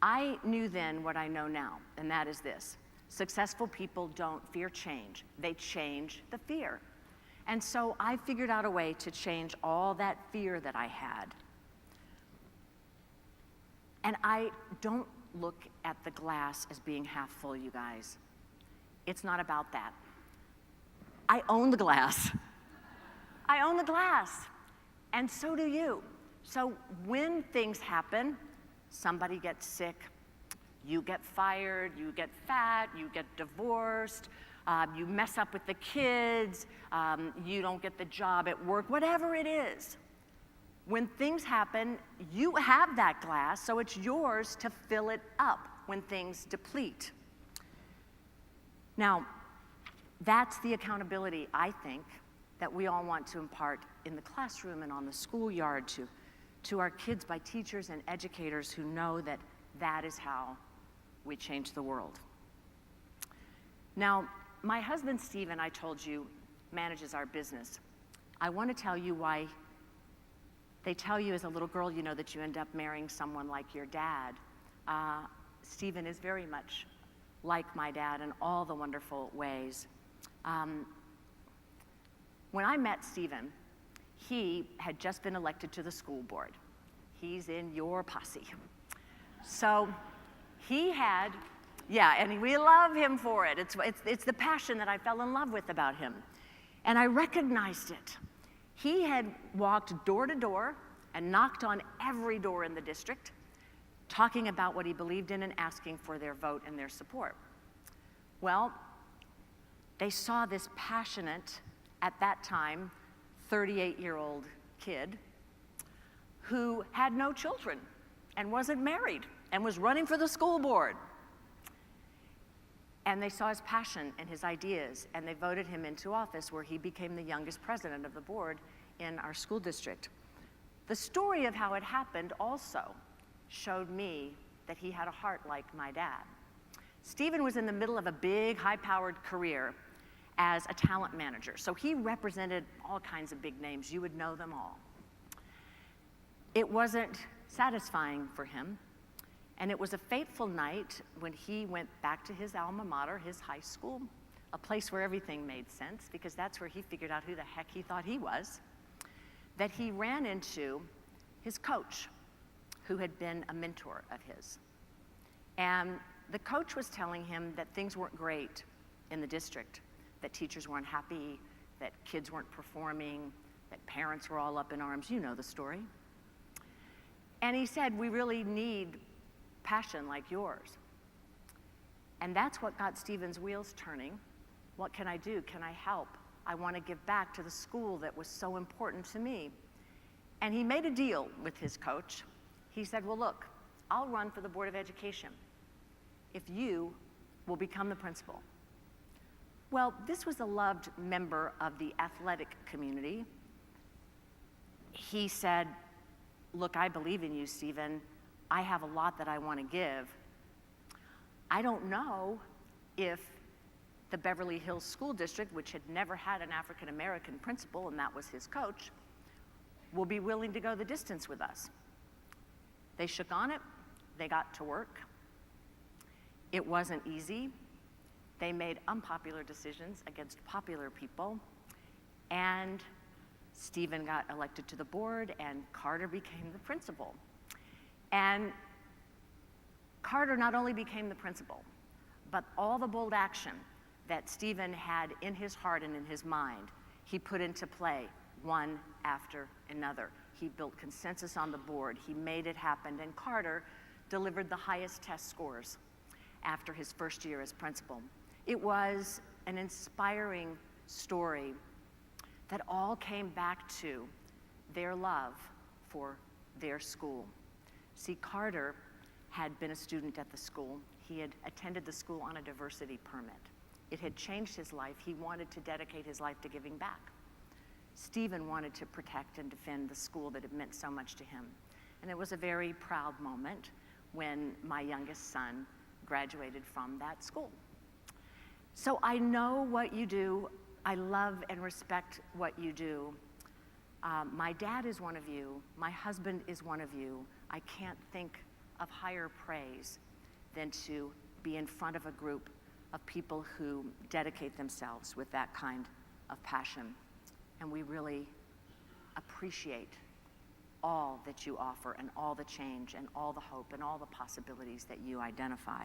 I knew then what I know now, and that is this: successful people don't fear change, they change the fear. And so I figured out a way to change all that fear that I had. And I don't look at the glass as being half full, you guys. It's not about that. I own the glass. I own the glass, and so do you. So when things happen, somebody gets sick, you get fired, you get fat, you get divorced, you mess up with the kids, you don't get the job at work, whatever it is. When things happen, you have that glass, so it's yours to fill it up when things deplete. Now, that's the accountability, I think, that we all want to impart in the classroom and on the schoolyard to our kids by teachers and educators who know that that is how we change the world. Now, my husband, Stephen, I told you, manages our business. I want to tell you why they tell you as a little girl, you know, that you end up marrying someone like your dad. Stephen is very much like my dad in all the wonderful ways. When I met Stephen, he had just been elected to the school board. He's in your posse. So he had, and we love him for it. It's the passion that I fell in love with about him. And I recognized it. He had walked door to door and knocked on every door in the district, talking about what he believed in and asking for their vote and their support. Well, they saw this passionate, at that time, 38-year-old kid who had no children and wasn't married and was running for the school board. And they saw his passion and his ideas, and they voted him into office, where he became the youngest president of the board in our school district. The story of how it happened also showed me that he had a heart like my dad. Stephen was in the middle of a big, high-powered career as a talent manager. So he represented all kinds of big names. You would know them all. It wasn't satisfying for him, and it was a fateful night when he went back to his alma mater, his high school, a place where everything made sense, because that's where he figured out who the heck he thought he was, that he ran into his coach, who had been a mentor of his. And the coach was telling him that things weren't great in the district, that teachers weren't happy, that kids weren't performing, that parents were all up in arms. You know the story. And he said, we really need passion like yours. And that's what got Stephen's wheels turning. What can I do? Can I help? I want to give back to the school that was so important to me. And he made a deal with his coach. He said, well, look, I'll run for the Board of Education if you will become the principal. Well, this was a loved member of the athletic community. He said, look, I believe in you, Stephen. I have a lot that I want to give. I don't know if the Beverly Hills School District, which had never had an African-American principal, and that was his coach, will be willing to go the distance with us. They shook on it. They got to work. It wasn't easy. They made unpopular decisions against popular people, and Stephen got elected to the board, and Carter became the principal. And Carter not only became the principal, but all the bold action that Stephen had in his heart and in his mind, he put into play one after another. He built consensus on the board. He made it happen. And Carter delivered the highest test scores after his first year as principal. It was an inspiring story that all came back to their love for their school. See, Carter had been a student at the school. He had attended the school on a diversity permit. It had changed his life. He wanted to dedicate his life to giving back. Stephen wanted to protect and defend the school that had meant so much to him. And it was a very proud moment when my youngest son graduated from that school. So I know what you do I love and respect what you do. My dad is one of you. My husband is one of you. I can't think of higher praise than to be in front of a group of people who dedicate themselves with that kind of passion. And we really appreciate all that you offer and all the change and all the hope and all the possibilities that you identify.